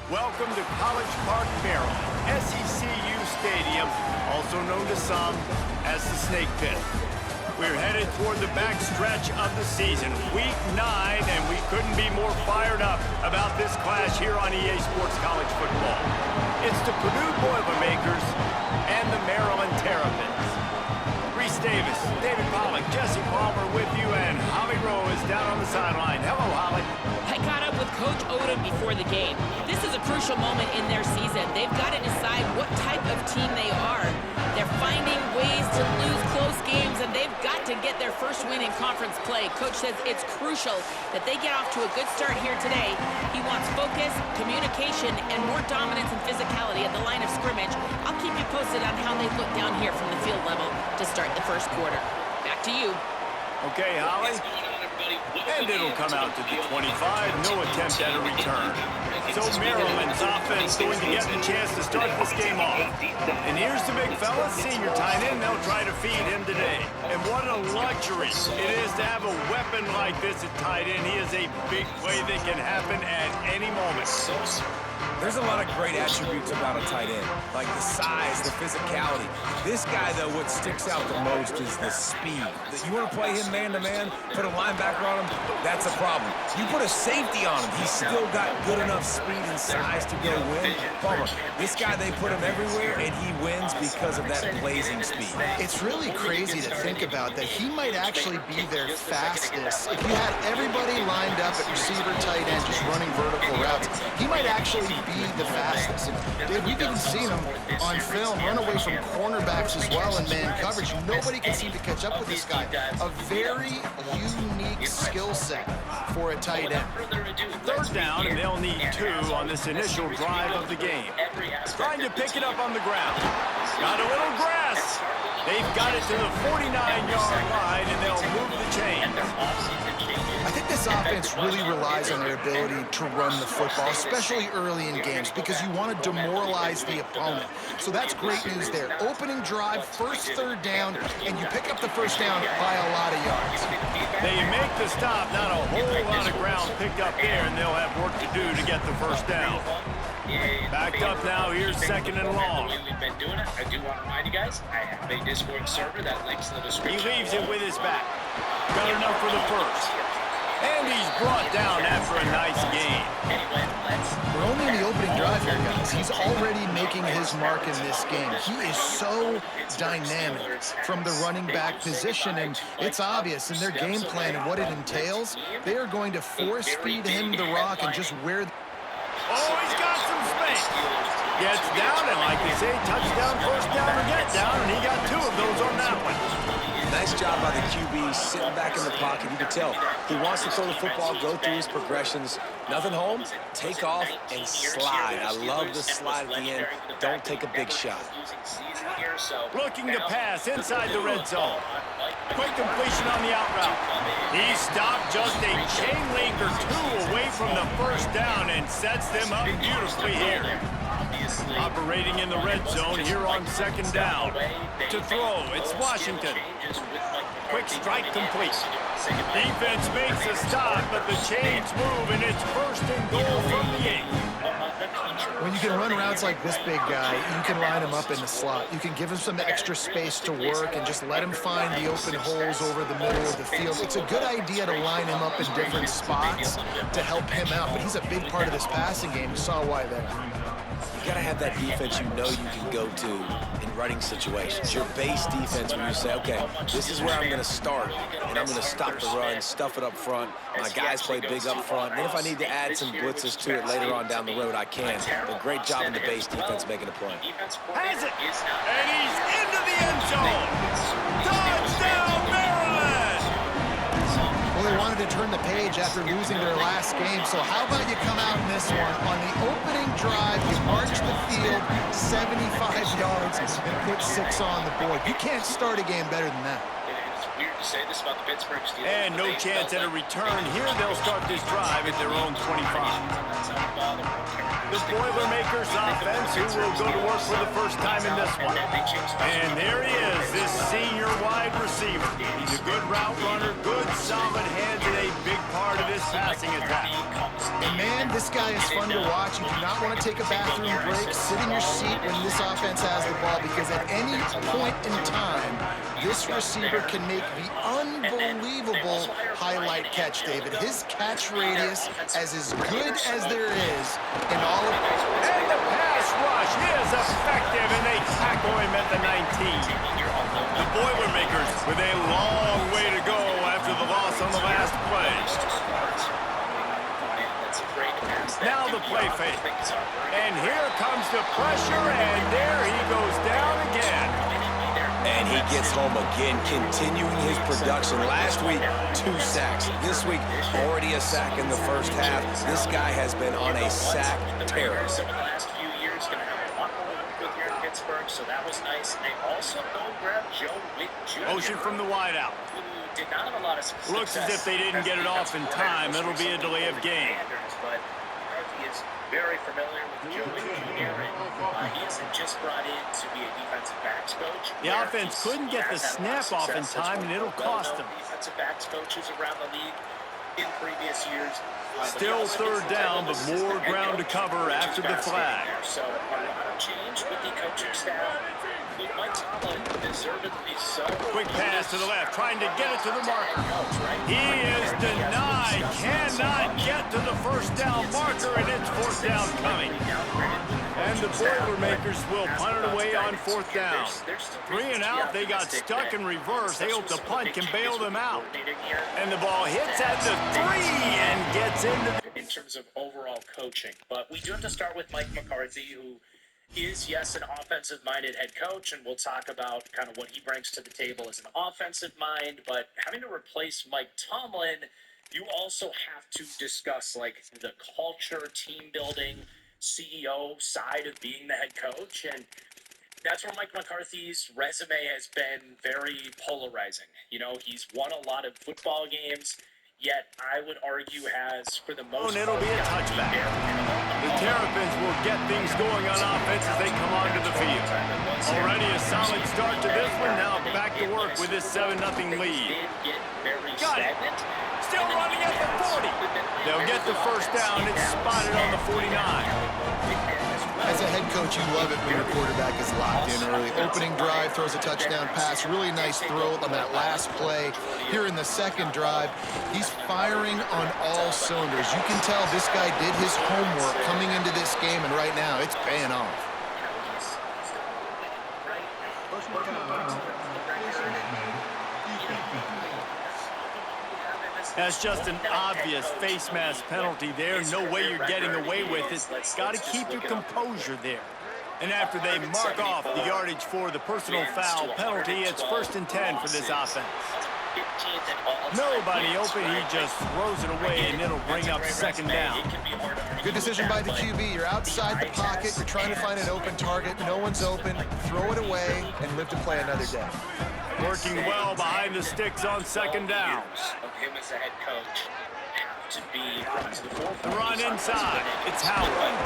Welcome to College Park, Maryland, SECU Stadium, also known to some as the Snake Pit. We're headed toward the backstretch of the season, Week 9, and we couldn't be more fired up about this clash here on EA Sports College Football. It's the Purdue Boilermakers and the Maryland Terrapins. Reese Davis, David Pollack, Jesse Palmer with you, and Holly Rowe is down on the sideline. Hello, Holly. I caught up with Coach Odom before the game. This is a crucial moment in their season. They've got to decide what type of team they are. They're finding ways to lose close games, and they've got to get their first win in conference play. Coach says it's crucial that they get off to a good start here today. He wants focus, communication, and more dominance and physicality at the line of scrimmage. I'll keep you posted on how they look down here from the field level to start the first quarter. Back to you. Okay, Holly. And it'll come out to the 25. No attempt at a return. So Maryland's offense going to get the chance to start this game off. And here's the big fella, senior tight end. They'll try to feed him today. And what a luxury it is to have a weapon like this at tight end. He is a big play that can happen at any moment. There's a lot of great attributes about a tight end, like the size, the physicality. This guy, though, what sticks out the most is the speed. You want to play him man-to-man, put a linebacker on him, that's a problem. You put a safety on him, he's still got good enough speed and size to go win. Palmer, this guy, they put him everywhere, and he wins because of that blazing speed. It's really crazy to think about that he might actually be their fastest. If you had everybody lined up at receiver, tight end, just running vertical routes, he might actually be the fastest. And Dave, we've even seen him on film run away from cornerbacks as well in man coverage. Nobody can seem to catch up with this guy. A very unique skill set for a tight end. Third down, and they'll need 2 on this initial drive of the game. Trying to pick it up on the ground. Got a little grass. They've got it to the 49-yard line, and they'll move the chains. I think this offense really relies on their ability to run the football, especially early in games, because you want to demoralize the opponent. So that's great news there. Opening drive, first third down, and you pick up the first down by a lot of yards. They make the stop, not a whole lot of ground picked up there, and they'll have work to do to get the first down. Backed up now, here's second and long. We've been doing it. I do want to remind you guys, I have a Discord server that links to the description. He leaves it with his back. Got enough for the first. And he's brought down after a nice gain. We're only in the opening drive here, guys. He's already making his mark in this game. He is so dynamic from the running back position, and it's obvious in their game plan and what it entails. They are going to force feed him the rock and just wear. Oh, he's got some space. Gets down, and like they say, touchdown, first down, or get down, and he got 2 of those on that one. Nice job by the QB sitting back in the pocket. You can tell he wants to throw the football, go through his progressions. Nothing home, take off and slide. I love the slide at the end. Don't take a big shot. Looking to pass inside the red zone. Quick completion on the out route. He stopped just a chain link or 2 away from the first down and sets them up beautifully here. Operating in the red zone here on second down. To throw, it's Washington. Quick strike complete. Defense makes a stop, but the chains move, and it's first and goal from the 8. When you can run routes like this big guy, you can line him up in the slot. You can give him some extra space to work and just let him find the open holes over the middle of the field. It's a good idea to line him up in different spots to help him out, but he's a big part of this passing game. You saw why there. You got to have that defense you know you can go to in running situations. Your base defense when you say, okay, this is where I'm going to start, and I'm going to stop the run, stuff it up front. My guys play big up front. And then if I need to add some blitzes to it later on down the road, I can. But great job in the base defense making a play. Has it, and he's into the end zone. Touchdown, Maryland! Well, they wanted to turn the page after losing their last game, so how about you come out in this one? On the opening drive, you march the field 75 yards and put 6 on the board. You can't start a game better than that. And no chance at a return here. They'll start this drive at their own 25. the Boilermakers offense, who will go to work for the first time in this one. And there he is, this senior wide receiver. He's a good route runner, good solid hands, and a big part of this passing attack. And man, this guy is fun to watch. You do not want to take a bathroom break. Sit in your seat when this offense has the ball, because at any point in time, this receiver can make the unbelievable highlight catch, David. His catch radius as good as there is in all of... And the pass rush is effective, and they tackle him at the 19. The Boilermakers with a long way to go after the loss on the last play. Now the play fake. And here comes the pressure, and there he goes down again. And he gets home again, continuing his production. Last week, 2 sacks. This week, already a sack in the first half. This guy has been on a sack tear. The last few years, going to have a lot more work with here in Pittsburgh, so that was nice. They also go grab Joe Witt Jr. Motion from the wideout. Who did not have a lot of success. Looks as if they didn't get it off in time. It'll be a delay of game. But McCarthy is very familiar with Joe Witt Jr. and he isn't just brought in to be a defensive backs coach. The offense couldn't get the snap off in time, and it'll cost them. Defensive backs coaches around the league in previous years. Still third down, but more ground to cover after the flag. So a lot of change with the coaching staff. With Mike Tomlin, deservedly so. Quick pass to the left, trying to get it to the marker. He is denied, cannot get to the first down marker, and it's fourth down coming. And the Boilermakers will punt it away on fourth down. 3 and out, they got stuck in reverse. They hope the punt can bail them out. And the ball hits at the 3 and gets into... In terms of overall coaching. But we do have to start with Mike McCarthy, who is, yes, an offensive-minded head coach, and we'll talk about kind of what he brings to the table as an offensive mind. But having to replace Mike Tomlin, you also have to discuss, like, the culture, team building, CEO side of being the head coach. And that's where Mike McCarthy's resume has been very polarizing. You know, he's won a lot of football games, yet I would argue has, for the most part, it'll be a touchback. The Terrapins will get things going on offense as they come onto the field. Already a solid start to this one. Now back to work with this 7-0 lead. Got it. Still running at the 40. They'll get the first down. It's spotted on the 49. As a head coach, you love it when your quarterback is locked in early. Opening drive, throws a touchdown pass. Really nice throw on that last play. Here in the second drive, he's firing on all cylinders. You can tell this guy did his homework coming into this game, and right now it's paying off. That's just an obvious face mask penalty there. No way you're getting away with it. Got to keep your composure there. And after they mark off the yardage for the personal foul penalty, it's 1st and 10 for this offense. Nobody open, he just throws it away, and it'll bring up 2nd down. Good decision by the QB. You're outside the pocket. You're trying to find an open target. No one's open. Throw it away and live to play another day. Working well behind the sticks on 2nd down. Of him as a head coach have to be brought to the forefront. The run inside. It's Howard.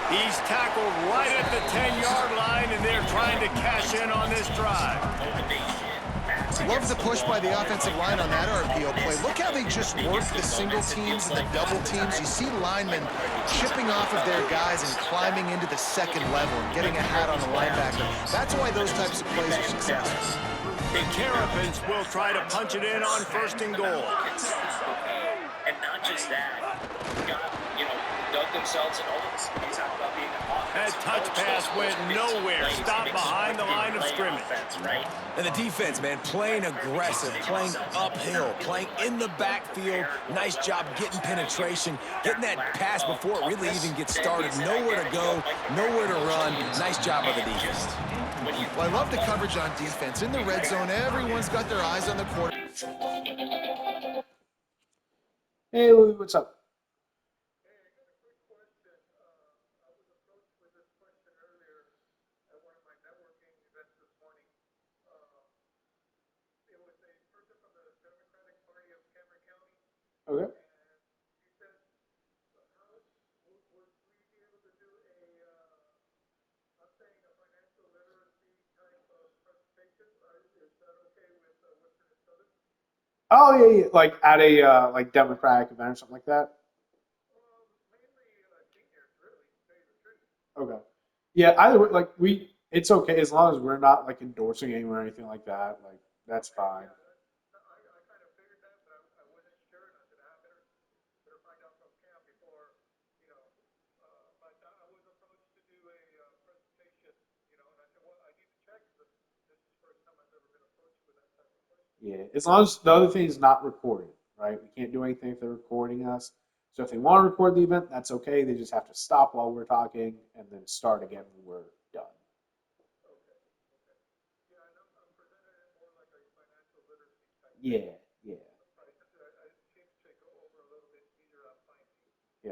He's tackled right at the 10-yard line, and they're trying to cash in on this drive. Love the push by the offensive line on that RPO play. Look how they just work the single teams and the double teams. You see linemen chipping off of their guys and climbing into the second level and getting a hat on the linebacker. That's why those types of plays are successful. The Terrapins will try to punch it in on 1st and goal. And not just that, dug themselves in holes. He's out about being an That touch pass went nowhere. Stopped behind the line of scrimmage. Right? And the defense, man, playing aggressive, playing uphill, playing in the backfield. Nice job getting penetration, getting that pass before it really even gets started. Nowhere to go, nowhere to run. Nice job of the defense. Well, I love the coverage on defense. In the red zone, everyone's got their eyes on the quarter. Hey, Louie, what's up? Okay. Oh yeah, yeah, like at a like Democratic event or something like that. Okay. Yeah, either way, like it's okay as long as we're not like endorsing anyone or anything like that. Like that's fine. Yeah, as long as the other thing is not recorded, right? We can't do anything if they're recording us. So if they want to record the event, that's okay. They just have to stop while we're talking and then start again when we're done. Yeah, yeah, yeah.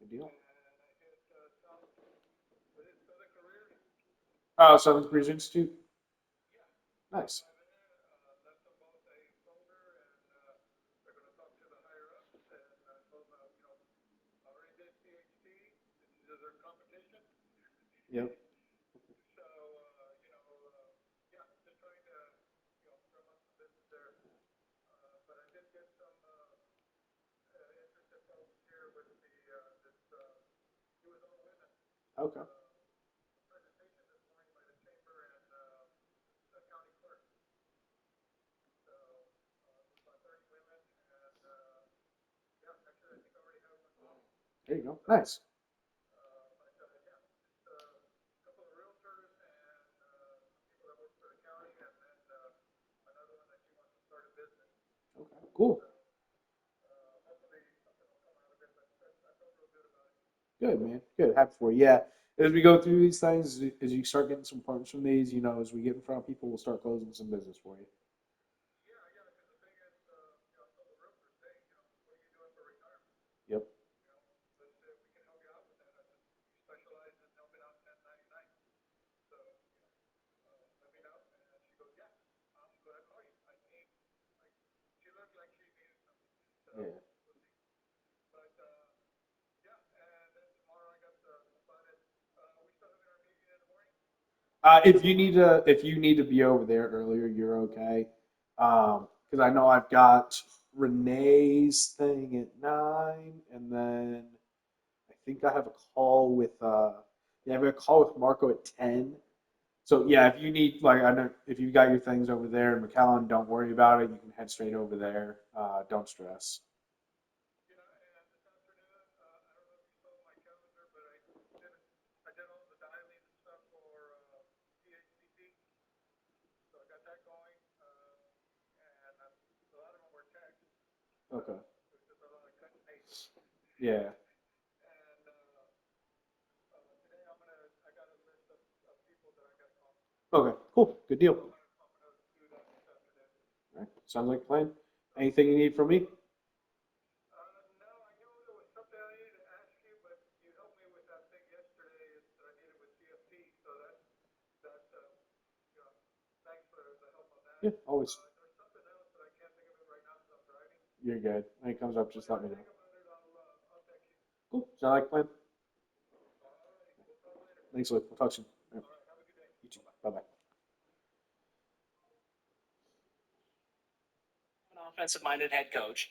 Good deal. Oh, Southern Careers Institute. Nice. Yep. Okay. There you go. Nice. Okay. Cool. Good, man. Good. Happy for you. Yeah. As we go through these things, as you start getting some points from these, as we get in front of people, we'll start closing some business for you. Yep. Yeah. If you need to be over there earlier, you're okay. Because I know I've got Renee's thing at 9, and then I think I have a call with yeah, I have a call with Marco at 10. So yeah, if you need like I know if you got your things over there in McAllen, don't worry about it. You can head straight over there. Don't stress. Okay. Yeah. Okay. Cool. Good deal. All right. Sounds like a plan. Anything you need from me? Yeah. Always. You're good. When it comes up, just let me know. Cool. Sound like a plan? Thanks, Luke. We'll talk soon. All right. You too. Bye bye. An offensive-minded head coach.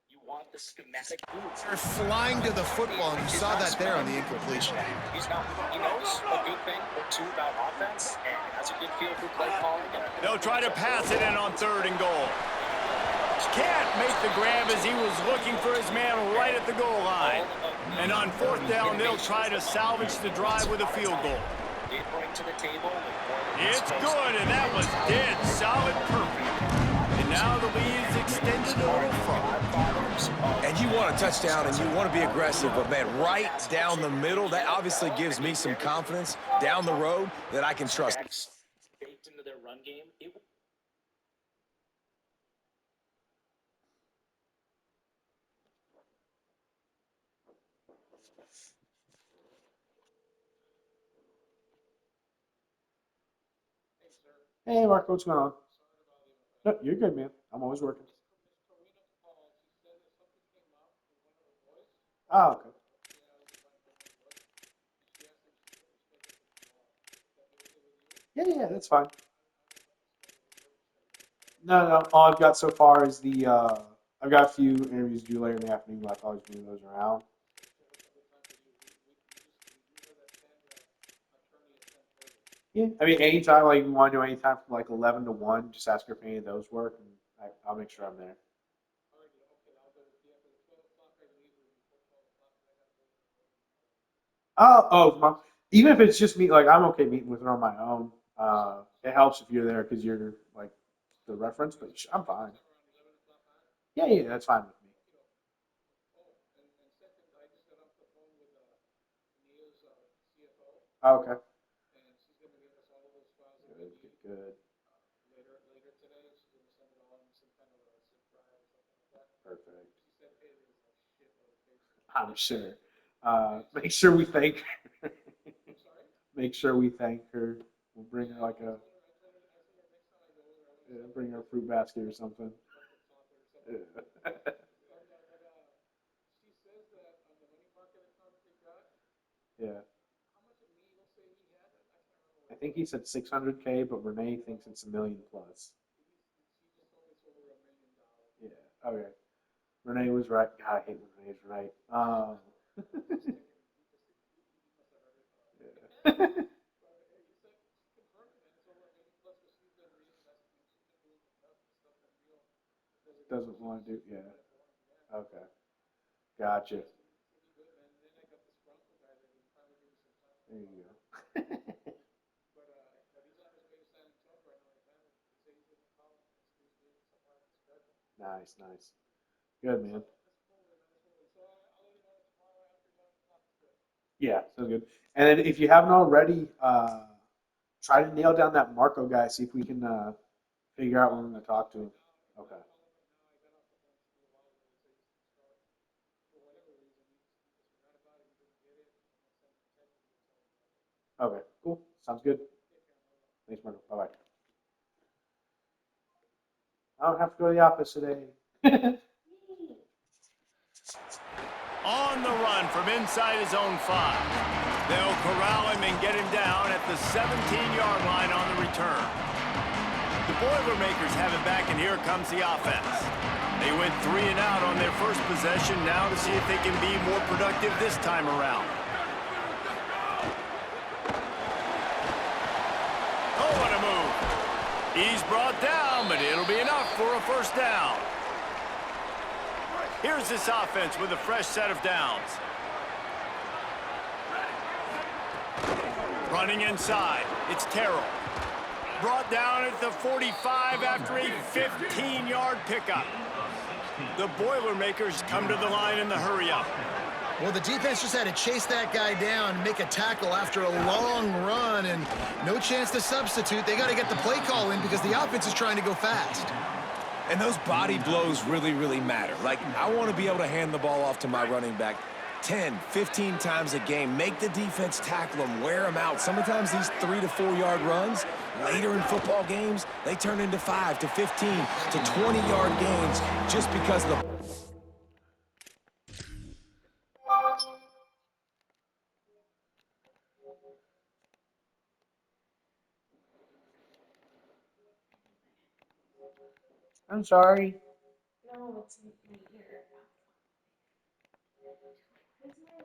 You want the schematic. They're flying to the football, and you saw that there on the incompletion. He's not. He knows a good thing or two about offense and has a good feel for play calling. They'll try to pass it in on 3rd and goal. Can't make the grab as he was looking for his man right at the goal line. And on 4th down, they'll try to salvage the drive with a field goal. It's good, and that was dead solid perfect. And now the lead is extended a little further. And you want a touchdown and you want to be aggressive, but man, right down the middle, that obviously gives me some confidence down the road that I can trust. Baked into their run game. Hey, Marco, what's going on? No, you're good, man. I'm always working. Oh, okay. Yeah, that's fine. No. All I've got so far is I've got a few interviews due later in the afternoon, but I thought I was moving those around. Yeah, I mean, anytime, like, you want to do anytime from like 11 to 1, just ask her if any of those work, and I'll make sure I'm there. Even if it's just me, like, I'm okay meeting with her on my own. It helps if you're there because you're like the reference, but I'm fine. Yeah, that's fine with me. Oh, okay. Good. Perfect. I'm sure. Make sure we thank her. Make sure we thank her. We'll bring her like bring her a fruit basket or something. Yeah. Yeah. I think he said 600K, but Renee thinks it's a million plus. Yeah. Okay. Renee was right. God, I hate when Renee's right. Yeah. Doesn't want to do. Yeah. Okay. Gotcha. There you go. Nice. Good, man. Yeah, sounds good. And then if you haven't already, try to nail down that Marco guy. See if we can figure out when we're going to talk to him. Okay. Okay. Cool. Sounds good. Thanks, Marco. Bye bye. I don't have to go to the office today. On the run from inside his own 5. They'll corral him and get him down at the 17-yard line on the return. The Boilermakers have it back, and here comes the offense. They went 3 and out on their first possession, now to see if they can be more productive this time around. Oh, what a move. He's brought down, but it'll be enough for a first down. Here's this offense with a fresh set of downs. Running inside, it's Terrell. Brought down at the 45 after a 15-yard pickup. The Boilermakers come to the line in the hurry-up. Well, the defense just had to chase that guy down and make a tackle after a long run, and no chance to substitute. They got to get the play call in because the offense is trying to go fast. And those body blows really, really matter. Like, I want to be able to hand the ball off to my running back 10, 15 times a game. Make the defense tackle them, wear them out. Sometimes these 3 to 4 yard runs, later in football games, they turn into 5 to 15 to 20-yard gains just because of the... I'm sorry.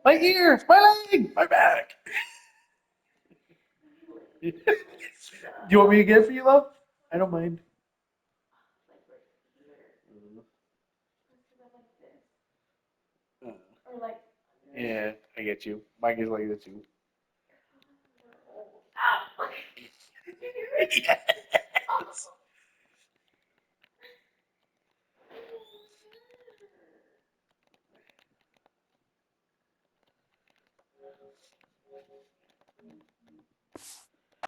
My ear, my leg, my back. Do you want me to get it for you, love? I don't mind. Yeah, I get you. Mike is like that too.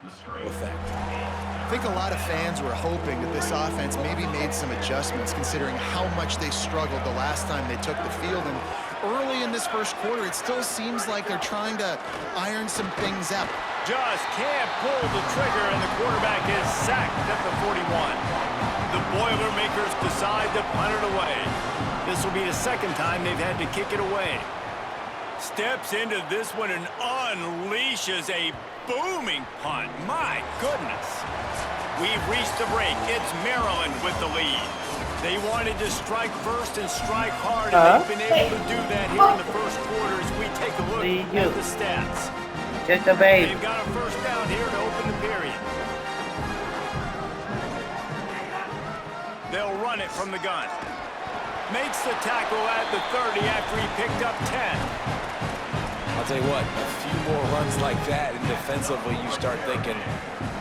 I think a lot of fans were hoping that this offense maybe made some adjustments considering how much they struggled the last time they took the field. And early in this first quarter, it still seems like they're trying to iron some things out. Just can't pull the trigger, and the quarterback is sacked at the 41. The Boilermakers decide to punt it away. This will be the second time they've had to kick it away. Steps into this one and unleashes a booming punt. My goodness. We've reached the break. It's Maryland with the lead. They wanted to strike first and strike hard, and they've been able to do that here in the first quarter as we take a look at the stats. They've got a first down here to open the period. They'll run it from the gun. Makes the tackle at the 30 after he picked up 10. I'll tell you what, a few more runs like that, and defensively you start thinking,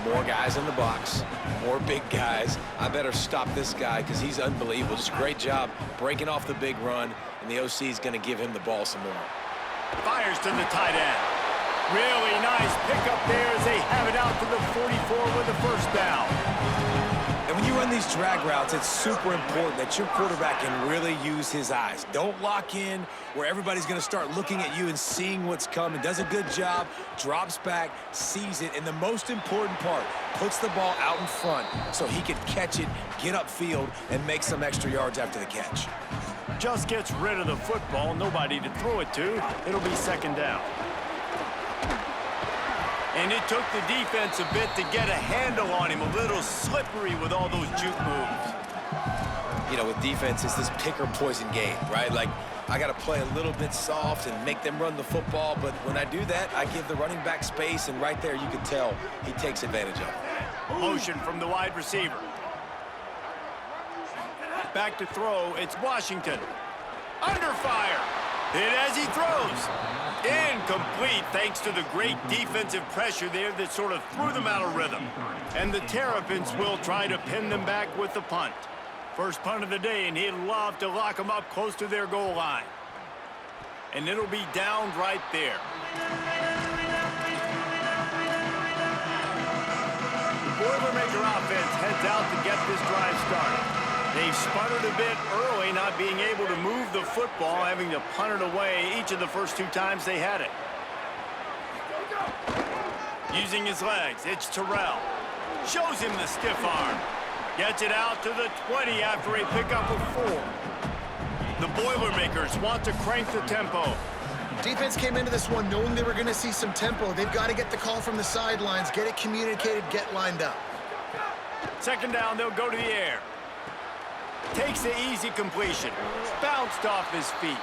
more guys in the box, more big guys. I better stop this guy because he's unbelievable. Just a great job breaking off the big run, and the OC is going to give him the ball some more. Fires to the tight end. Really nice pickup there as they have it out to the 44 with the first down. And when you run these drag routes, it's super important that your quarterback can really use his eyes. Don't lock in where everybody's going to start looking at you and seeing what's coming. Does a good job, drops back, sees it, and the most important part, puts the ball out in front so he can catch it, get upfield, and make some extra yards after the catch. Just gets rid of the football, nobody to throw it to. It'll be second down. And it took the defense a bit to get a handle on him, a little slippery with all those juke moves. You know, with defense, it's this pick or poison game, right? Like, I got to play a little bit soft and make them run the football, but when I do that, I give the running back space, and right there you can tell he takes advantage of it. Motion from the wide receiver. Back to throw, it's Washington. Under fire. Hit as he throws. Incomplete thanks to the great defensive pressure there that sort of threw them out of rhythm. And the Terrapins will try to pin them back with the punt. First punt of the day, and he'd love to lock them up close to their goal line. And it'll be downed right there. The Boilermaker offense heads out to get this drive started. They've sputtered a bit early, not being able to move the football, having to punt it away each of the first two times they had it. Using his legs, it's Terrell. Shows him the stiff arm. Gets it out to the 20 after a pickup of 4. The Boilermakers want to crank the tempo. Defense came into this one knowing they were going to see some tempo. They've got to get the call from the sidelines, get it communicated, get lined up. Second down, they'll go to the air. Takes the easy completion. Bounced off his feet.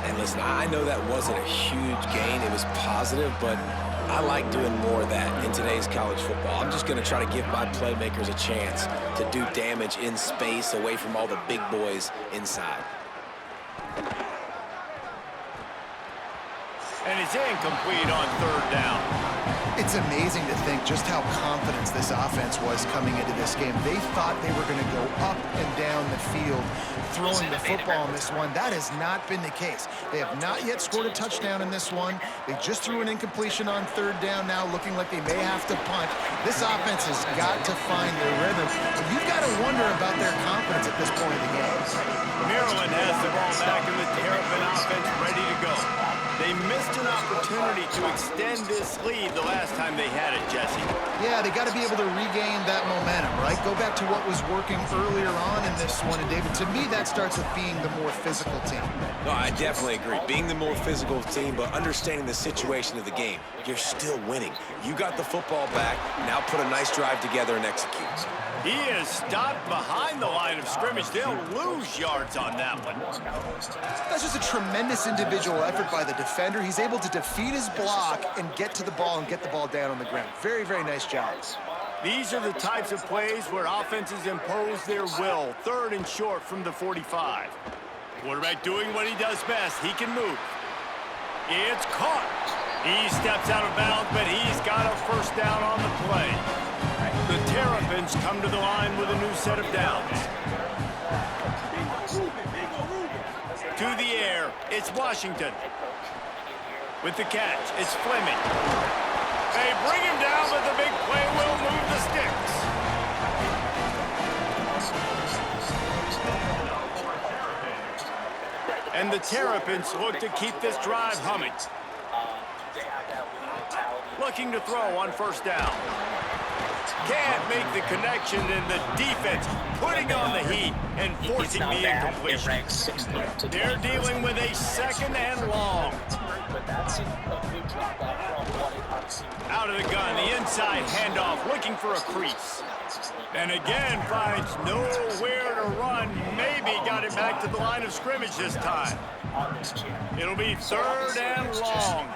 And listen, I know that wasn't a huge gain. It was positive, but I like doing more of that in today's college football. I'm just going to try to give my playmakers a chance to do damage in space away from all the big boys inside. And it's incomplete on third down. It's amazing to think just how confident this offense was coming into this game. They thought they were going to go up and down the field throwing the football in this one. That has not been the case. They have not yet scored a touchdown in this one. They just threw an incompletion on third down now, looking like they may have to punt. This offense has got to find their rhythm. You've got to wonder about their confidence at this point in the game. Maryland has the ball back in the Terrapin offense ready to go. They missed an opportunity to extend this lead the last time they had it, Jesse. Yeah, they got to be able to regain that momentum, right? Go back to what was working earlier on in this one. And, David, to me, that starts with being the more physical team. No, I definitely agree. Being the more physical team, but understanding the situation of the game. You're still winning. You got the football back. Now put a nice drive together and execute. He is stopped behind the line of scrimmage. They'll lose yards on that one. That's just a tremendous individual effort by the defender. He's able to defeat his block and get to the ball and get the ball down on the ground. Very, very nice job. These are the types of plays where offenses impose their will. Third and short from the 45. Quarterback doing what he does best. He can move. It's caught. He steps out of bounds, but he's got a first down on the play. The Terrapins come to the line with a new set of downs. To the air, it's Washington. With the catch, it's Fleming. They bring him down, but the big play will move the sticks. And the Terrapins look to keep this drive humming. Looking to throw on first down. Can't make the connection, and the defense putting on the heat and forcing the incompletion. They're dealing with a 2nd and long. But that's a good drop off from what it obviously. Out of the gun, the inside handoff, looking for a crease. And again, finds nowhere to run. Maybe got it back to the line of scrimmage this time. It'll be 3rd and long.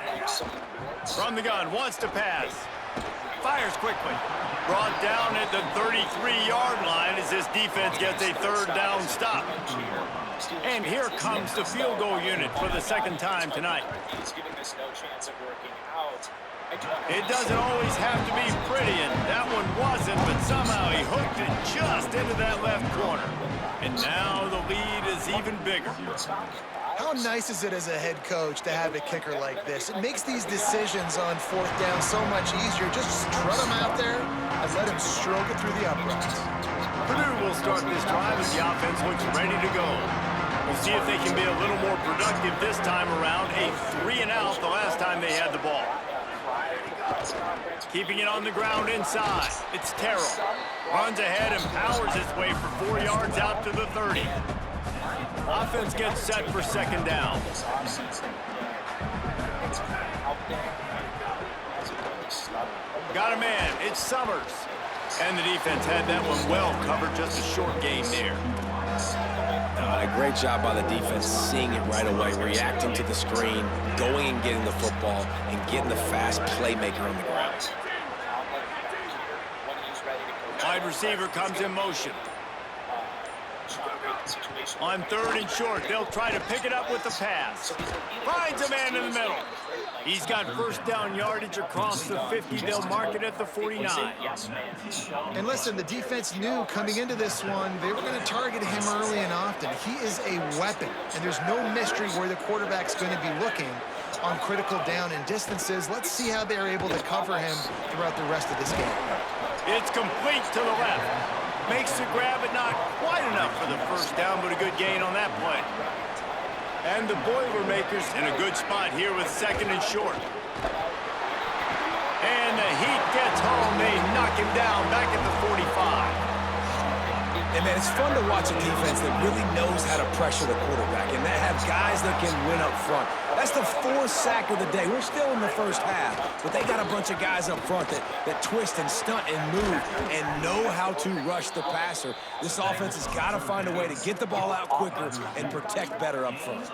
From the gun, wants to pass. Fires quickly. Brought down at the 33-yard line as this defense gets a 3rd down stop. And here comes the field goal unit for the 2nd time tonight. He's giving this no chance of working out. It doesn't always have to be pretty, and that one wasn't, but somehow he hooked it just into that left corner. And now the lead is even bigger. How nice is it as a head coach to have a kicker like this? It makes these decisions on 4th down so much easier. Just strut him out there and let him stroke it through the uprights. Purdue will start this drive as the offense looks ready to go. We'll see if they can be a little more productive this time around. A 3-and-out the last time they had the ball. Keeping it on the ground inside. It's Terrell. Runs ahead and powers his way for 4 yards out to the 30. Offense gets set for 2nd down. Got a man. It's Summers. And the defense had that one well covered. Just a short gain there. A great job by the defense, seeing it right away, reacting to the screen, going and getting the football, and getting the fast playmaker on the ground. Wide receiver comes in motion. On 3rd and short, they'll try to pick it up with the pass. Finds a man in the middle. He's got 1st down yardage across the 50. They'll mark it at the 49. And listen, the defense knew coming into this one, they were going to target him early and often. He is a weapon, and there's no mystery where the quarterback's going to be looking on critical down and distances. Let's see how they're able to cover him throughout the rest of this game. It's complete to the left. Makes the grab, but not quite enough for the 1st down, but a good gain on that play. And the Boilermakers in a good spot here with 2nd and short. And the Heat gets home. They knock him down back at the 45. And, man, it's fun to watch a defense that really knows how to pressure the quarterback and that have guys that can win up front. That's the 4th sack of the day. We're still in the 1st half, but they got a bunch of guys up front that twist and stunt and move and know how to rush the passer. This offense has got to find a way to get the ball out quicker and protect better up front.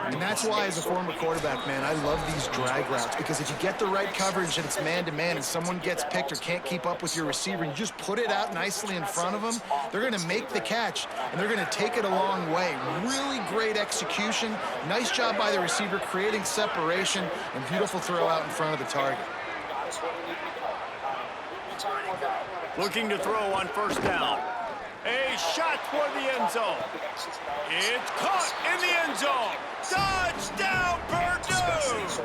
And that's why, as a former quarterback, man, I love these drag routes, because if you get the right coverage and it's man-to-man and someone gets picked or can't keep up with your receiver, you just put it out nicely in front of them, they're going to make the catch, and they're going to take it a long way. Really great execution. Nice job by the receiver creating separation, and beautiful throw out in front of the target. Looking to throw on 1st down. A shot toward the end zone. It's caught in the end zone. Touchdown, Purdue!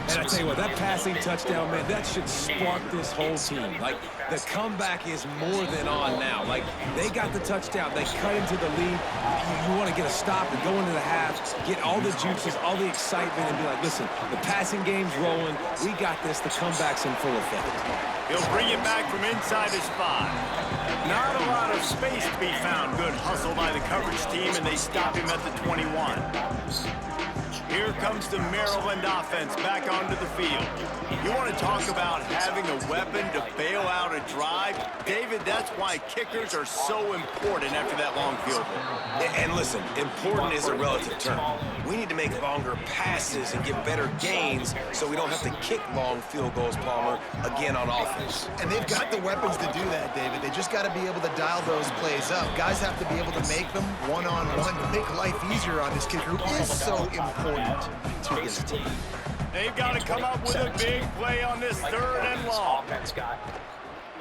And I tell you what, that passing touchdown, man, that should spark this whole team. Like, the comeback is more than on now. Like, they got the touchdown. They cut into the lead. You want to get a stop and go into the half, get all the juices, all the excitement, and be like, listen, the passing game's rolling. We got this. The comeback's in full effect. He'll bring it back from inside his 5. Not a lot of space to be found. Good hustle by the coverage team, and they stop him at the 21. Here comes the Maryland offense back onto the field. You want to talk about having a weapon to bail out a drive? David, that's why kickers are so important after that long field goal. And listen, important is a relative term. We need to make longer passes and get better gains so we don't have to kick long field goals, Palmer, again on offense. And they've got the weapons to do that, David. They just got to be able to dial those plays up. Guys have to be able to make them one-on-one to make life easier on this kicker, who is so important to this team. They've got to come up with a big play on this 3rd and long. Offense got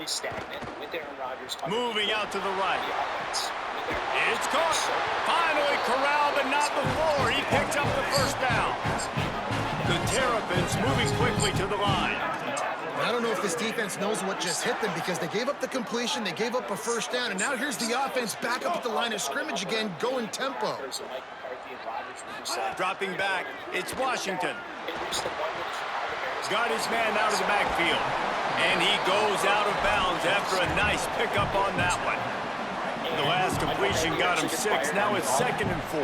stagnant with Aaron Rodgers moving out to the right. It's caught. Finally corralled, but not before. He picks up the 1st down. The Terrapins moving quickly to the line. I don't know if this defense knows what just hit them, because they gave up the completion, they gave up a 1st down, and now here's the offense back up at the line of scrimmage again, going tempo. Dropping back, it's Washington. Got his man out of the backfield. And he goes out of bounds after a nice pickup on that one. The last completion got him 6. Now it's 2nd and 4.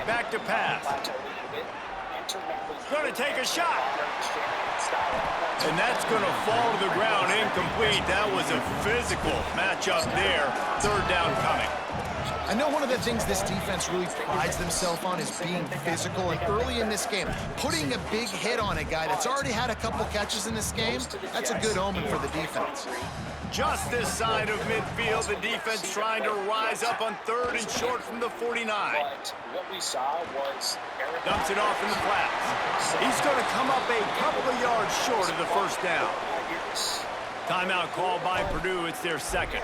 Back to pass. Going to take a shot. And that's going to fall to the ground incomplete. That was a physical matchup there. 3rd down coming. I know one of the things this defense really prides themselves on is being physical, and early in this game, putting a big hit on a guy that's already had a couple catches in this game, that's a good omen for the defense. Just this side of midfield, the defense trying to rise up on 3rd and short from the 49. What we saw was dumps it off in the flats. He's going to come up a couple of yards short of the 1st down. Timeout called by Purdue. It's their 2nd.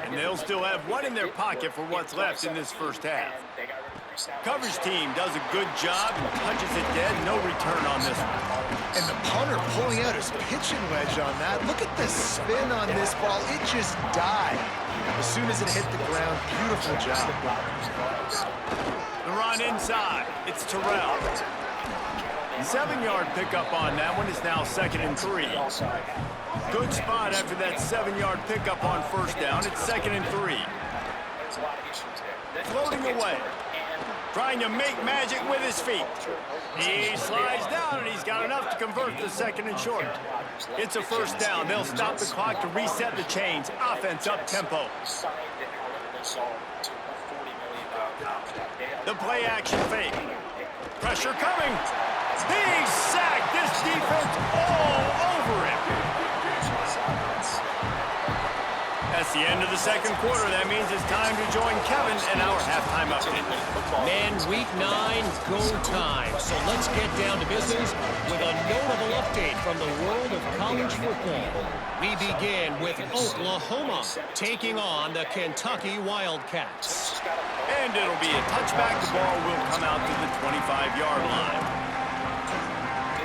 And they'll still have 1 in their pocket for what's left in this 1st half. Coverage team does a good job and punches it dead. No return on this one. And the punter pulling out his pitching wedge on that. Look at the spin on this ball. It just died as soon as it hit the ground. Beautiful job. The run inside. It's Terrell. 7-yard pickup on that one. Is now 2nd and 3. Good spot after that 7-yard pickup on 1st down. It's 2nd and 3. Floating away. Trying to make magic with his feet. He slides down, and he's got enough to convert the 2nd and short. It's a 1st down. They'll stop the clock to reset the chains. Offense up tempo. The play action fake. Pressure coming. He's sacked. This defense all over him. That's the end of the 2nd quarter. That means it's time to join Kevin in our halftime update. Man, week 9, go time. So let's get down to business with a notable update from the world of college football. We begin with Oklahoma taking on the Kentucky Wildcats. And it'll be a touchback. The ball will come out to the 25-yard line.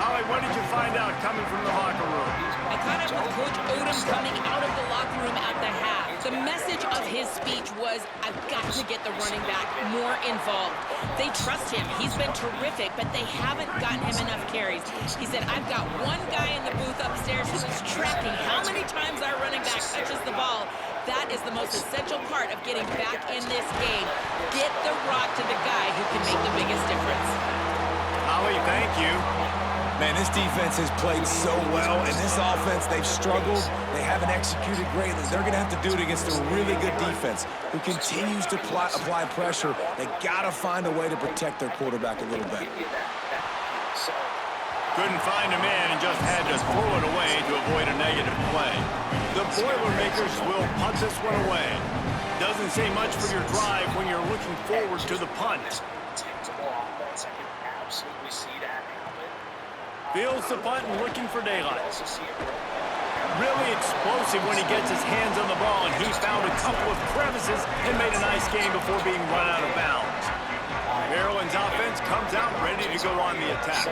Holly, what did you find out coming from the locker room? I caught up with Coach Odom coming out of the locker room at the half. The message of his speech was, I've got to get the running back more involved. They trust him. He's been terrific, but they haven't gotten him enough carries. He said, I've got one guy in the booth upstairs who's tracking how many times our running back touches the ball. That is the most essential part of getting back in this game. Get the rock to the guy who can make the biggest difference. Holly, thank you. Man, this defense has played so well, and this offense, they've struggled. They haven't executed greatly. They're going to have to do it against a really good defense who continues to apply pressure. They got to find a way to protect their quarterback a little bit. Couldn't find a man and just had to throw it away to avoid a negative play. The Boilermakers will punt this one away. Doesn't say much for your drive when you're looking forward to the punt. Feels the punt and looking for daylight. Really explosive when he gets his hands on the ball, and he found a couple of crevices and made a nice game before being run out of bounds. Maryland's offense comes out ready to go on the attack.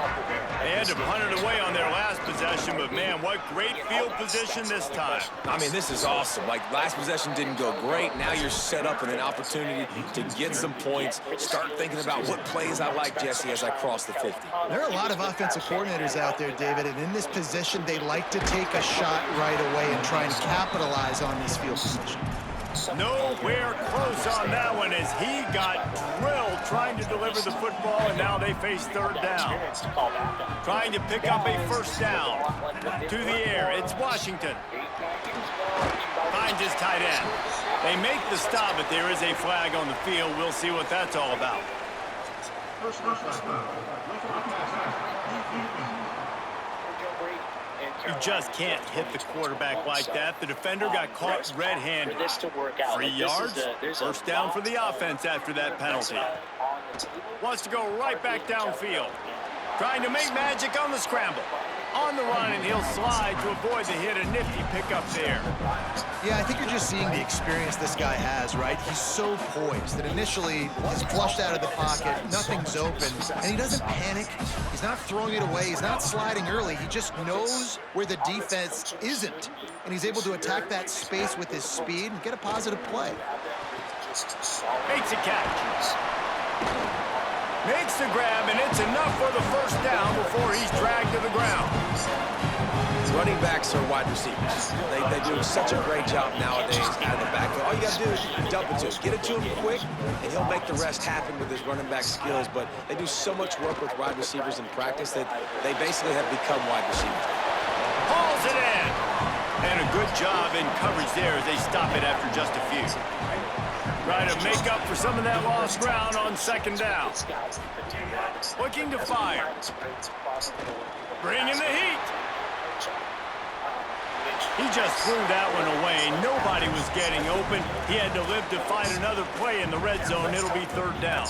They had to punt it away on their last possession, but man, what great field position this time. I mean, this is awesome. Like, last possession didn't go great. Now you're set up in an opportunity to get some points. Start thinking about what plays I like, Jesse, as I cross the 50. There are a lot of offensive coordinators out there, David, and in this position, they like to take a shot right away and try and capitalize on this field position. Nowhere close on that one as he got drilled trying to deliver the football, and now they face 3rd down. Trying to pick up a 1st down. To the air, it's Washington. Finds his tight end. They make the stop, but there is a flag on the field. We'll see what that's all about. You just can't hit the quarterback like that. The defender got caught red-handed. 3 yards, 1st down for the offense after that penalty. Wants to go right back downfield. Trying to make magic on the scramble. On the run, and he'll slide to avoid the hit. A nifty pickup there. Yeah, I think you're just seeing the experience this guy has, right? He's so poised that initially he's flushed out of the pocket, nothing's open, and he doesn't panic. He's not throwing it away. He's not sliding early. He just knows where the defense isn't, and he's able to attack that space with his speed and get a positive play. Makes a catch. Makes the grab, and it's enough for the first down before he's dragged to the ground. Running backs are wide receivers. They do such a great job nowadays out of the backfield. All you got to do is dump it to him. Get it to him quick, and he'll make the rest happen with his running back skills. But they do so much work with wide receivers in practice that they basically have become wide receivers. Hauls it in. And a good job in coverage there as they stop it after just a few. Try to make up for some of that lost ground on second down. Looking to fire. Bringing the heat. He just threw that one away. Nobody was getting open. He had to live to find another play in the red zone. It'll be third down.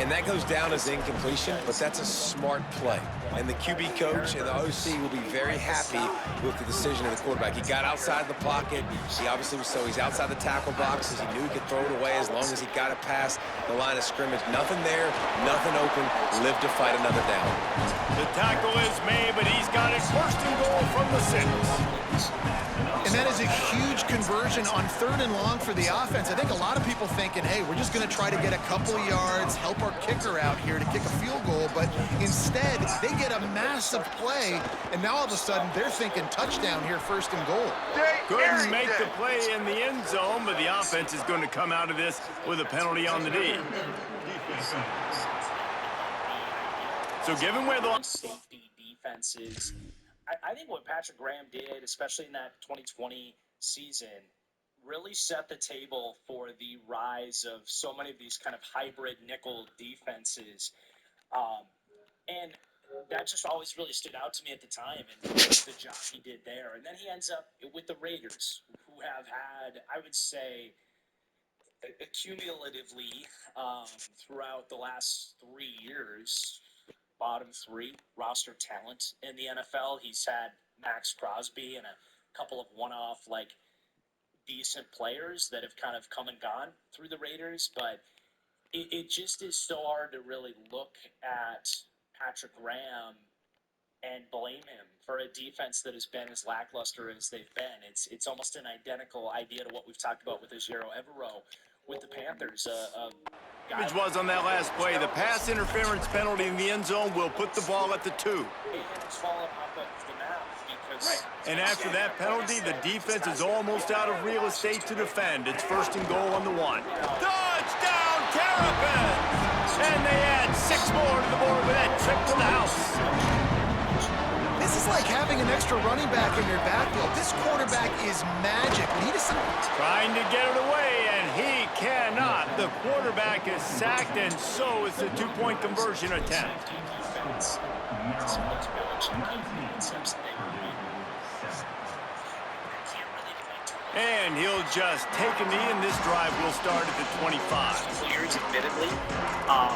And that goes down as incompletion, but that's a smart play. And the QB coach and the OC will be very happy with the decision of the quarterback. He got outside the pocket. He obviously was he's outside the tackle boxes. He knew he could throw it away as long as he got it past the line of scrimmage. Nothing there, nothing open. Live to fight another down. The tackle is made, but he's got it first and goal from the 6. And that is a huge conversion on third and long for the offense. I think a lot of people thinking, hey, we're just going to try to get a couple yards, help our kicker out here to kick a field goal. But instead, they get a massive play, and now all of a sudden they're thinking touchdown here, first and goal. Couldn't make the play in the end zone, but the offense is going to come out of this with a penalty on the D. So given where the safety defenses, I think what Patrick Graham did, especially in that 2020 season, really set the table for the rise of so many of these kind of hybrid nickel defenses. And that just always really stood out to me at the time, and the job he did there. And then he ends up with the Raiders, who have had, I would say, cumulatively throughout the last 3 years, bottom 3 roster talent in the NFL. He's had Max Crosby and a couple of one-off, decent players that have kind of come and gone through the Raiders, but it just is so hard to really look at Patrick Graham and blame him for a defense that has been as lackluster as they've been. It's almost an identical idea to what we've talked about with Ejiro Evero with the Panthers. Which was on that last play. The pass interference penalty in the end zone will put the ball at the 2. And after that penalty, the defense is almost out of real estate to defend. It's first and goal on the 1. Touchdown, Terrapins! And they add 6 more to the board with that trip to the house. This is like having an extra running back in your backfield. This quarterback is magic. Trying to get it away, and he cannot. The quarterback is sacked, and so is the 2-point conversion attempt. And he'll just take a knee, and this drive will start at the 25.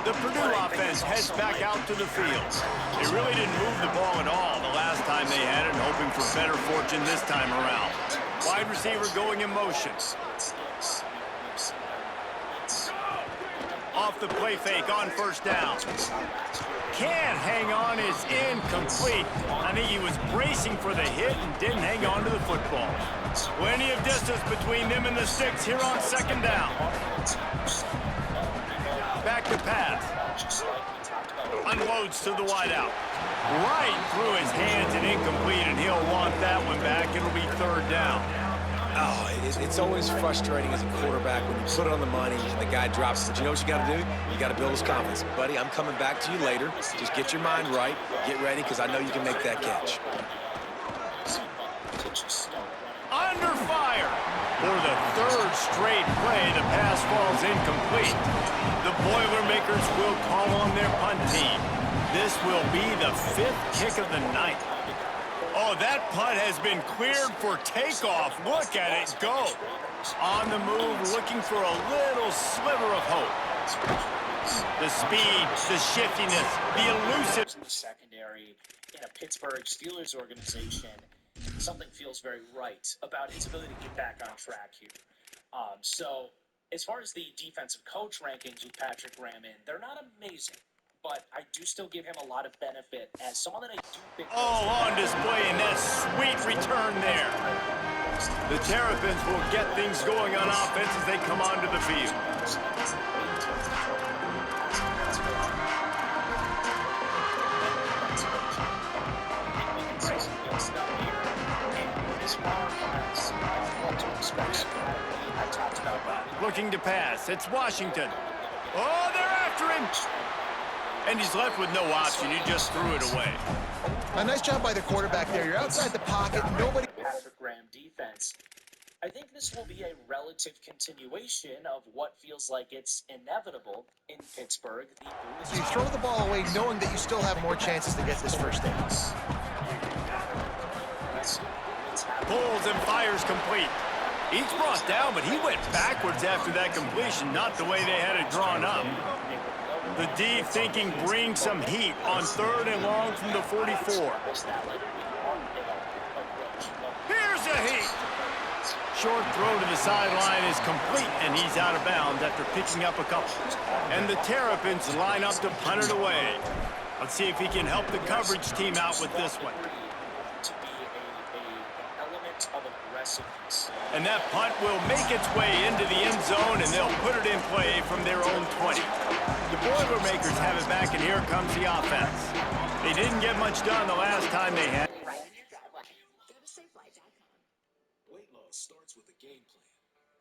The Purdue offense heads back out to the field. They really didn't move the ball at all the last time they had it, hoping for better fortune this time around. Wide receiver going in motion. Off the play fake on first down. Can't hang on, is incomplete. I think he was bracing for the hit and didn't hang on to the football. Plenty of distance between them and the sticks here on second down. Back to pass. Unloads to the wideout. Right through his hands and incomplete, and he'll want that one back. It'll be third down. Oh, it's always frustrating as a quarterback when you put it on the money and the guy drops it. But you know what you got to do? You got to build his confidence. Buddy, I'm coming back to you later. Just get your mind right. Get ready, because I know you can make that catch. Under fire. For the third straight play, the pass falls incomplete. The Boilermakers will call on their punt team. This will be the 5th kick of the night. Oh, that punt has been cleared for takeoff. Look at it go. On the move, looking for a little sliver of hope. The speed, the shiftiness, the elusive. In the secondary in a Pittsburgh Steelers organization, something feels very right about his ability to get back on track here. So as far as the defensive coach rankings with Patrick Graham in, they're not amazing. But I do still give him a lot of benefit as someone that I do think... Oh, on display, and that sweet return there. The Terrapins will get things going on offense as they come onto the field. Looking to pass. It's Washington. Oh, they're after him. And he's left with no option. He just threw it away. A nice job by the quarterback there. You're outside the pocket. Nobody. Patrick Graham defense. I think this will be a relative continuation of what feels like it's inevitable in Pittsburgh. So you throw the ball away knowing that you still have more chances to get this first down. Pulls and fires complete. He's brought down, but he went backwards after that completion, not the way they had it drawn up. The D thinking bring some heat on 3rd and long from the 44. Here's a heat. Short throw to the sideline is complete, and he's out of bounds after picking up a couple. And the Terrapins line up to punt it away. Let's see if he can help the coverage team out with this one. To be an element of aggressiveness. And that punt will make its way into the end zone, and they'll put it in play from their own 20. The Boilermakers have it back, and here comes the offense. They didn't get much done the last time they had. Weight loss starts with a game plan.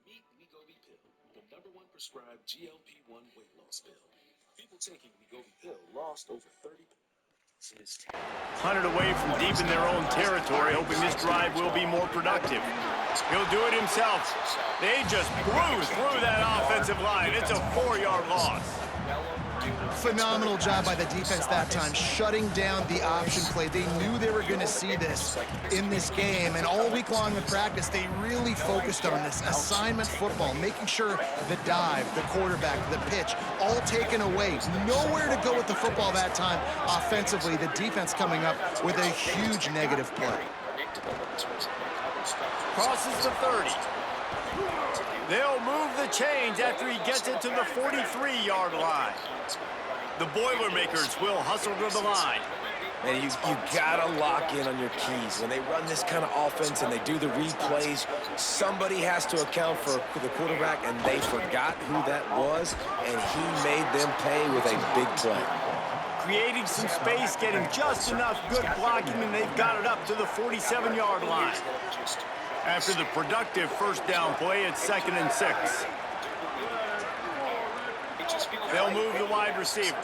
Meet Wegovy Pill, the #1 prescribed GLP-1 weight loss pill. People taking Wegovy Pill lost over 30 pounds. Punted away from deep in their own territory, hoping this drive will be more productive. He'll do it himself. They just blew through that offensive line. It's a 4-yard loss. Phenomenal job by the defense that time, shutting down the option play. They knew they were going to see this in this game, and all week long in practice, they really focused on this assignment football, making sure the dive, the quarterback, the pitch, all taken away. Nowhere to go with the football that time offensively. The defense coming up with a huge negative play. Crosses the 30. They'll move the chains after he gets it to the 43-yard line. The Boilermakers will hustle to the line. Man, you gotta lock in on your keys. When they run this kind of offense and they do the replays, somebody has to account for the quarterback, and they forgot who that was, and he made them pay with a big play. Creating some space, getting just enough good blocking, and they've got it up to the 47-yard line. After the productive first down play, it's 2nd and 6. They'll move the wide receiver.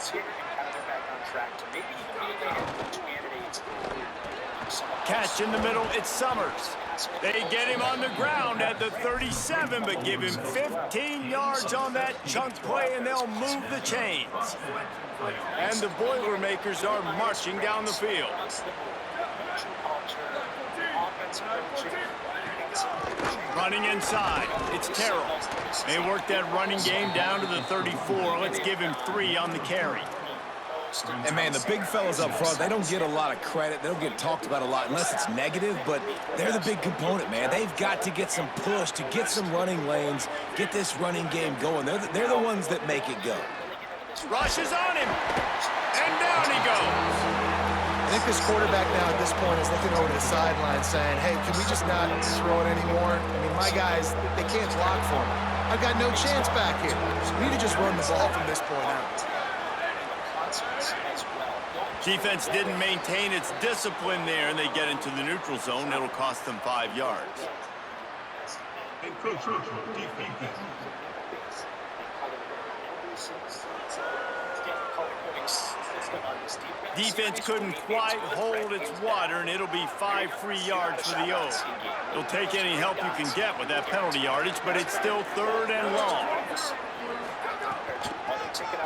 Catch in the middle, it's Summers. They get him on the ground at the 37, but give him 15 yards on that chunk play, and they'll move the chains. And the Boilermakers are marching down the field. Running inside, it's Terrell. They work that running game down to the 34. Let's give him 3 on the carry. And, man, the big fellas up front, they don't get a lot of credit. They don't get talked about a lot unless it's negative, but they're the big component, man. They've got to get some push, to get some running lanes, get this running game going. They're the ones that make it go. Rush is on him, and down he goes. I think this quarterback now at this point is looking over to the sideline saying, hey, can we just not throw it anymore? I mean, my guys, they can't block for me. I've got no chance back here. We need to just run the ball from this point out. Defense didn't maintain its discipline there, and they get into the neutral zone. It'll cost them 5 yards. Defense couldn't quite hold its water, and it'll be 5 free yards for the O. They'll take any help you can get with that penalty yardage, but it's still 3rd and long.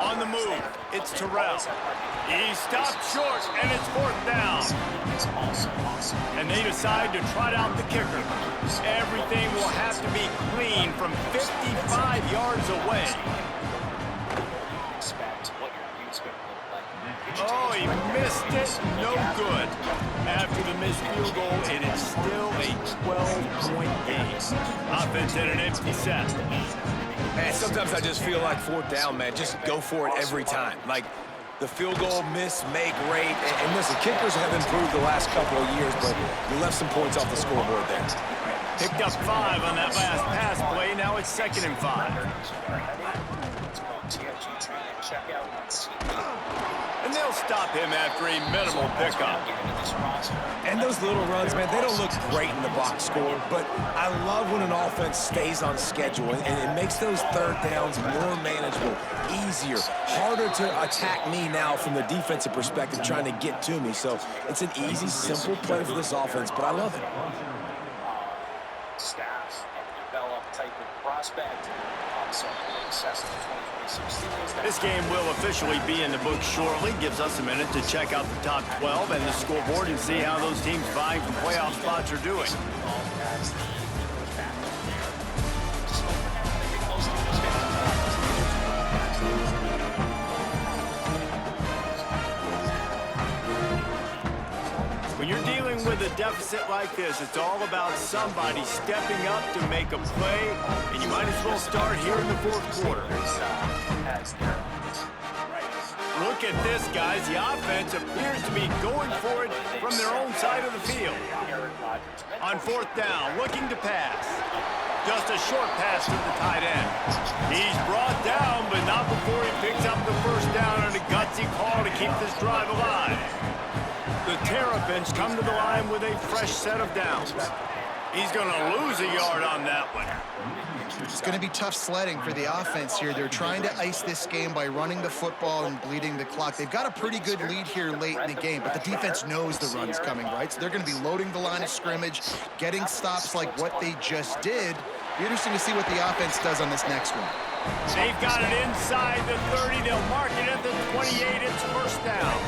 On the move, it's Terrell. He stopped short, and it's 4th down. And they decide to trot out the kicker. Everything will have to be clean from 55 yards away. Oh, he missed it. No good. After the missed field goal, it is still a 12-point game. Offense in an empty set. Man, sometimes I just feel like 4th down, man. Just go for it every time. Like, the field goal, miss, make, rate. And listen, kickers have improved the last couple of years, but you left some points off the scoreboard there. Picked up 5 on that last pass play. Now it's 2nd and 5. and they'll stop him after a minimal pickup. And those little runs, man, they don't look great in the box score, but I love when an offense stays on schedule, and it makes those third downs more manageable, easier, harder to attack me now from the defensive perspective trying to get to me. So it's an easy, simple play for this offense, but I love it. Staff and develop type of prospect. So success in 2026. This game will officially be in the books shortly. Gives us a minute to check out the top 12 and the scoreboard and see how those teams vying for playoff spots are doing. When you're dealing with a deficit like this, it's all about somebody stepping up to make a play, and you might as well start here in the fourth quarter. Look at this, guys. The offense appears to be going for it from their own side of the field. On fourth down, looking to pass. Just a short pass to the tight end. He's brought down, but not before he picks up the first down on a gutsy call to keep this drive alive. The Terrapins come to the line with a fresh set of downs. He's going to lose a yard on that one. It's going to be tough sledding for the offense here. They're trying to ice this game by running the football and bleeding the clock. They've got a pretty good lead here late in the game, but the defense knows the run's coming, right? So they're going to be loading the line of scrimmage, getting stops like what they just did. Be interesting to see what the offense does on this next one. They've got it inside the 30. They'll mark it at the 28. It's first down.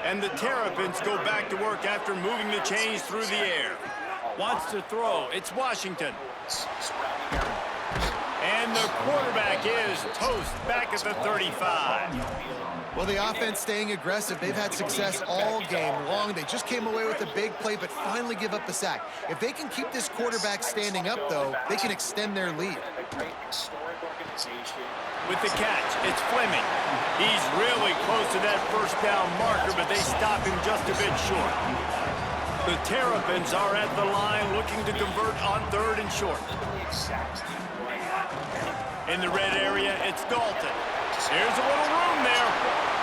And the Terrapins go back to work after moving the chains through the air. Wants to throw. It's Washington. And the quarterback is toast back at the 35. Well, the offense staying aggressive. They've had success all game long. They just came away with a big play, but finally give up the sack. If they can keep this quarterback standing up, though, they can extend their lead. With the catch, it's Fleming. He's really close to that first down marker, but they stop him just a bit short. The Terrapins are at the line looking to convert on third and short. In the red area, it's Dalton. There's a little room there.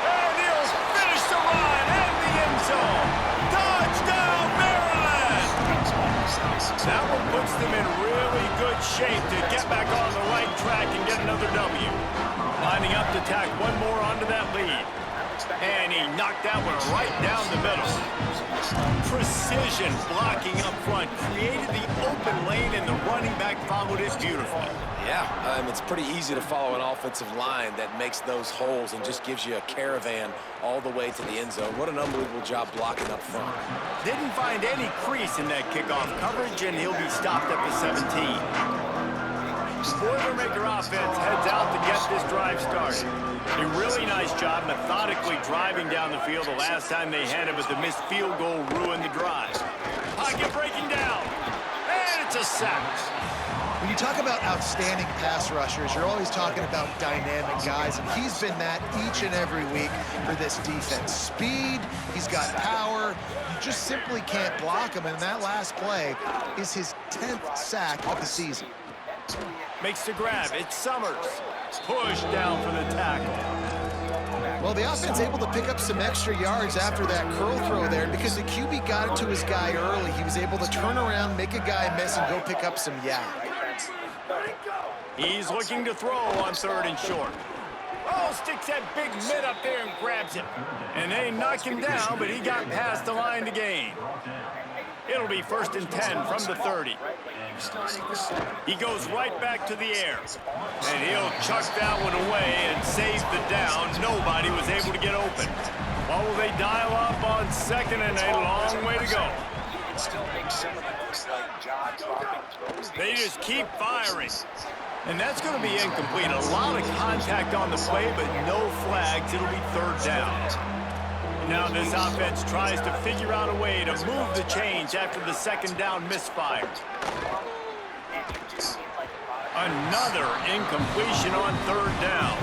And he'll finish the run and the end zone. Touchdown, Maryland! That one puts them in really good shape to get back on the right track and get another W. Lining up to tack one more onto that lead. And he knocked that one right down the middle. Precision blocking up front created the open lane, and the running back followed it beautifully. Yeah, it's pretty easy to follow an offensive line that makes those holes and just gives you a caravan all the way to the end zone. What an unbelievable job blocking up front. Didn't find any crease in that kickoff coverage, and he'll be stopped at the 17. Boilermaker offense heads out to get this drive started. A really nice job methodically driving down the field the last time they had it, but the missed field goal ruined the drive. Pocket breaking down, and it's a sack. When you talk about outstanding pass rushers, you're always talking about dynamic guys, and he's been that each and every week for this defense. Speed, he's got power, you just simply can't block him, and that last play is his 10th sack of the season. Makes the grab, it's Summers. Push down for the tackle. Well, the offense able to pick up some extra yards after that curl throw there, and because the QB got it to his guy early, he was able to turn around, make a guy miss, and go pick up some yak. He's looking to throw on third and short. Oh, sticks that big mid up there and grabs it. And they knock him down, but he got past the line to gain. It'll be first and 10 from the 30. He goes right back to the air. And he'll chuck that one away and save the down. Nobody was able to get open. What will they dial up on second and a long way to go? They just keep firing. And that's going to be incomplete. A lot of contact on the play, but no flags. It'll be third down. Now this offense tries to figure out a way to move the chains after the second down misfire. Another incompletion on third down.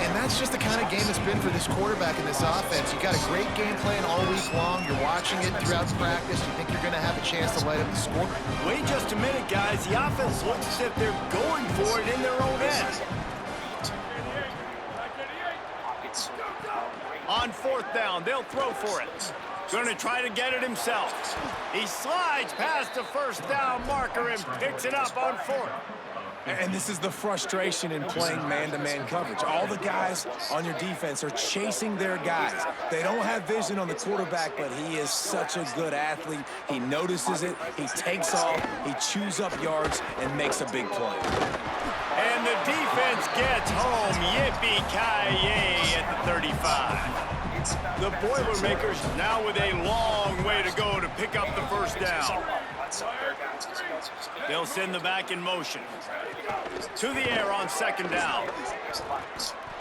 And that's just the kind of game it's been for this quarterback in this offense. You got a great game plan all week long. You're watching it throughout practice. You think you're going to have a chance to light up the score. Wait just a minute, guys. The offense looks as if they're going for it in their own end. On 4th down, they'll throw for it. Gonna try to get it himself. He slides past the 1st down marker and picks it up on 4th. And this is the frustration in playing man-to-man coverage. All the guys on your defense are chasing their guys. They don't have vision on the quarterback, but he is such a good athlete. He notices it, he takes off, he chews up yards, and makes a big play. And the defense gets home. Yippee-ki-yay at the 35. The Boilermakers now with a long way to go to pick up the 1st down. They'll send the back in motion. To the air on 2nd down.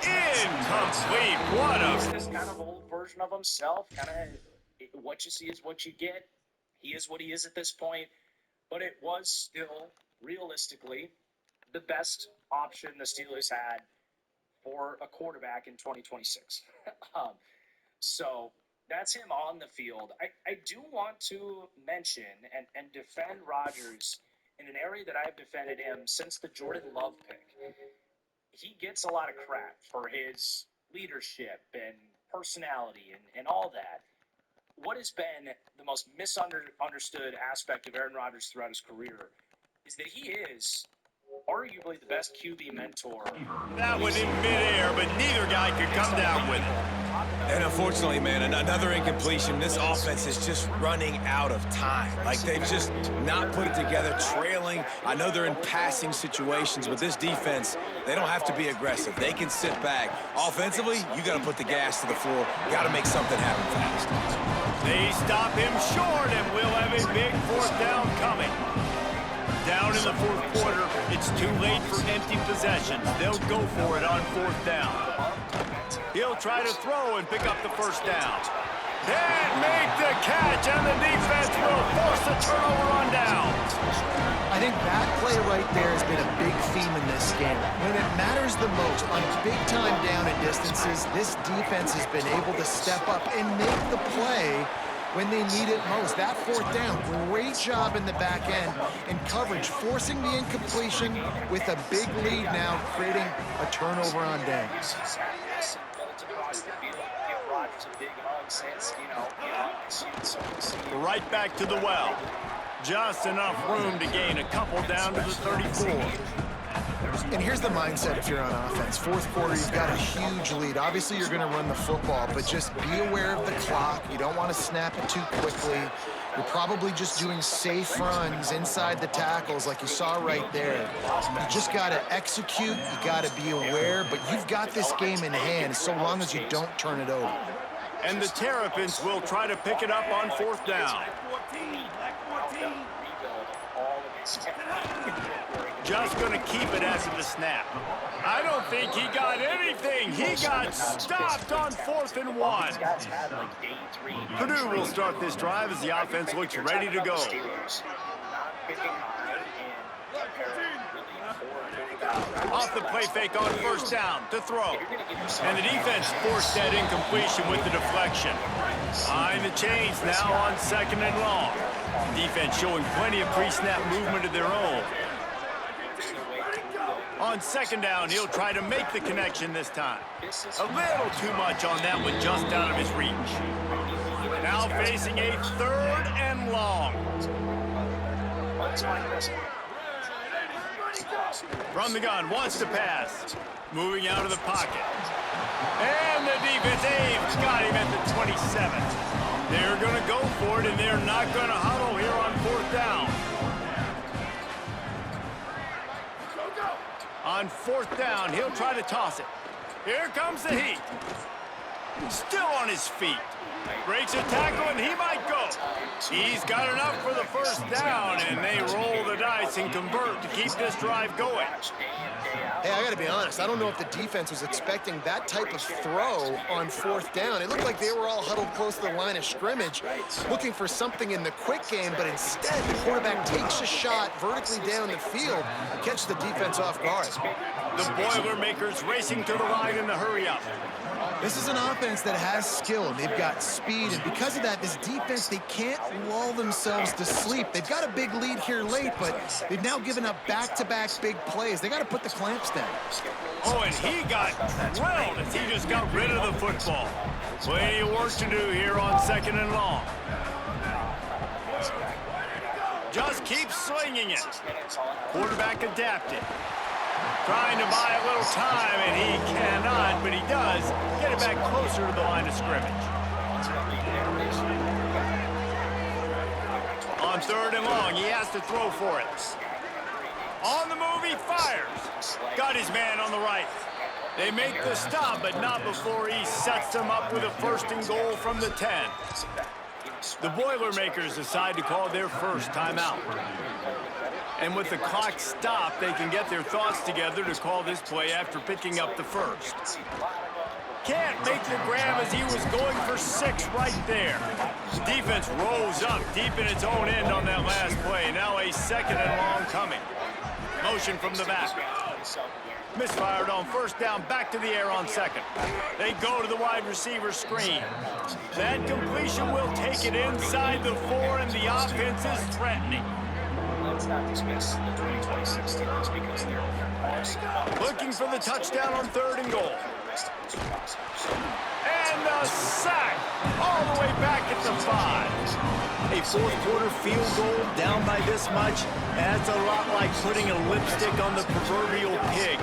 Incomplete. What a... This kind of old version of himself. Kind of what you see is what you get. He is what he is at this point. But it was still, realistically, the best option the Steelers had for a quarterback in 2026. So that's him on the field. I do want to mention and defend Rodgers in an area that I've defended him since the Jordan Love pick. He gets a lot of crap for his leadership and personality and all that. What has been the most misunderstood aspect of Aaron Rodgers throughout his career is that he is arguably the best QB mentor. That one in midair, but neither guy could come down with it. And unfortunately, man, another incompletion. This offense is just running out of time. Like, they've just not put it together, trailing. I know they're in passing situations, but this defense, they don't have to be aggressive. They can sit back. Offensively, you got to put the gas to the floor. Got to make something happen fast. They stop him short, and we'll have a big 4th down coming. Down in the 4th quarter, it's too late for empty possessions. They'll go for it on 4th down. He'll try to throw and pick up the 1st down. And make the catch, and the defense will force a turnover on downs. I think that play right there has been a big theme in this game. When it matters the most, on big-time down and distances, this defense has been able to step up and make the play when they need it most. That 4th down, great job in the back end in coverage, forcing the incompletion with a big lead now, creating a turnover on downs. Right back to the well. Just enough room to gain a couple down to the 34. And here's the mindset if you're on offense. 4th quarter, you've got a huge lead. Obviously, you're going to run the football, but just be aware of the clock. You don't want to snap it too quickly. You're probably just doing safe runs inside the tackles like you saw right there. You just got to execute. You got to be aware, but you've got this game in hand so long as you don't turn it over. And the Terrapins will try to pick it up on 4th down. Just going to keep it after the snap. I don't think he got anything. He got stopped on 4th and 1. Purdue will start this drive as the offense looks ready to go. Off the play fake on 1st down to throw. And the defense forced that incompletion with the deflection. Behind the chains now on 2nd and long. Defense showing plenty of pre-snap movement of their own. On 2nd down, he'll try to make the connection this time. A little too much on that one, just out of his reach. Now facing a 3rd and long. From the gun, wants to pass. Moving out of the pocket. And the defense aims, got him at the 27. They're going to go for it, and they're not going to huddle here on 4th down. On 4th down, he'll try to toss it. Here comes the heat. Still on his feet. Breaks a tackle, and he might go. He's got enough for the 1st down, and they roll the dice and convert to keep this drive going. Hey, I got to be honest. I don't know if the defense was expecting that type of throw on 4th down. It looked like they were all huddled close to the line of scrimmage, looking for something in the quick game, but instead the quarterback takes a shot vertically down the field and catches the defense off guard. The Boilermakers racing to the line in the hurry-up. This is an offense that has skill, and they've got speed, and because of that, this defense, they they can't lull themselves to sleep. They've got a big lead here late, but they've now given up back-to-back big plays. They got to put the clamps down. Oh, and he got drilled as he just got rid of the football. Plenty of work to do here on 2nd and long. Just keep slinging it. Quarterback adapted. Trying to buy a little time, and he cannot, but he does get it back closer to the line of scrimmage. On 3rd and long, he has to throw for it. On the move, he fires. Got his man on the right. They make the stop, but not before he sets them up with a 1st and goal from the 10. The Boilermakers decide to call their first timeout. And with the clock stopped, they can get their thoughts together to call this play after picking up the first. Can't make the grab as he was going for 6 right there. Defense rose up deep in its own end on that last play. Now a 2nd and long coming. Motion from the back. Misfired on 1st down, back to the air on 2nd. They go to the wide receiver screen. That completion will take it inside the 4, and the offense is threatening. Let's not dismiss the 2026 Steelers because they're Looking for the touchdown on 3rd and goal. And the sack all the way back at the 5. A 4th quarter field goal down by this much, that's a lot like putting a lipstick on the proverbial pig.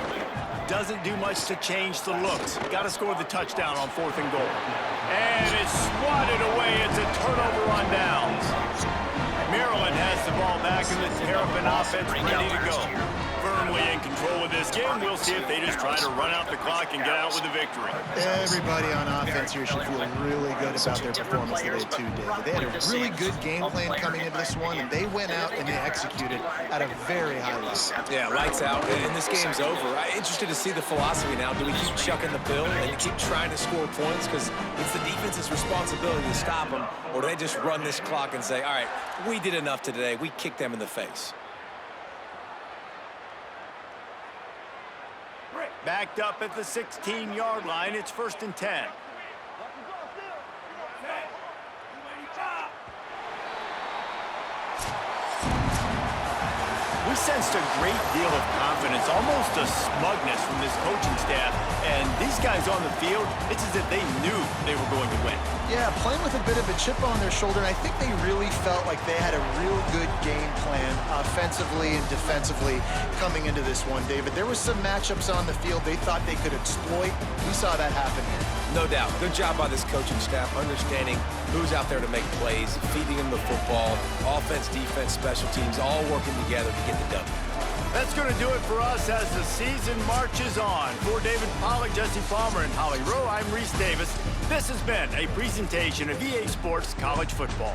Doesn't do much to change the looks. Got to score the touchdown on 4th and goal. And it's swatted away. It's a turnover on downs. Maryland has the ball back in the Terrapin offense ready to go. Firmly in control of this game. We'll see if they just try to run out the clock and get out with a victory. Everybody on offense here should feel really good about their performance today, too, David. They had a really good game plan coming into this one, and they went out and they executed at a very high level. Yeah, lights out, and this game's over. I'm interested to see the philosophy now. Do we keep chucking the pill and keep trying to score points because it's the defense's responsibility to stop them, or do they just run this clock and say, all right, we did enough today. We kicked them in the face. Backed up at the 16-yard line. It's 1st and 10. We sensed a great deal of confidence, almost a smugness from this coaching staff. And these guys on the field, it's as if they knew they were going to win. Yeah, playing with a bit of a chip on their shoulder, and I think they really felt like they had a real good game plan offensively and defensively coming into this one, David. There was some matchups on the field they thought they could exploit. We saw that happen here. No doubt. Good job by this coaching staff understanding who's out there to make plays, feeding them the football, offense, defense, special teams, all working together to get the W. That's going to do it for us as the season marches on. For David Pollack, Jesse Palmer, and Holly Rowe, I'm Reese Davis. This has been a presentation of EA Sports College Football.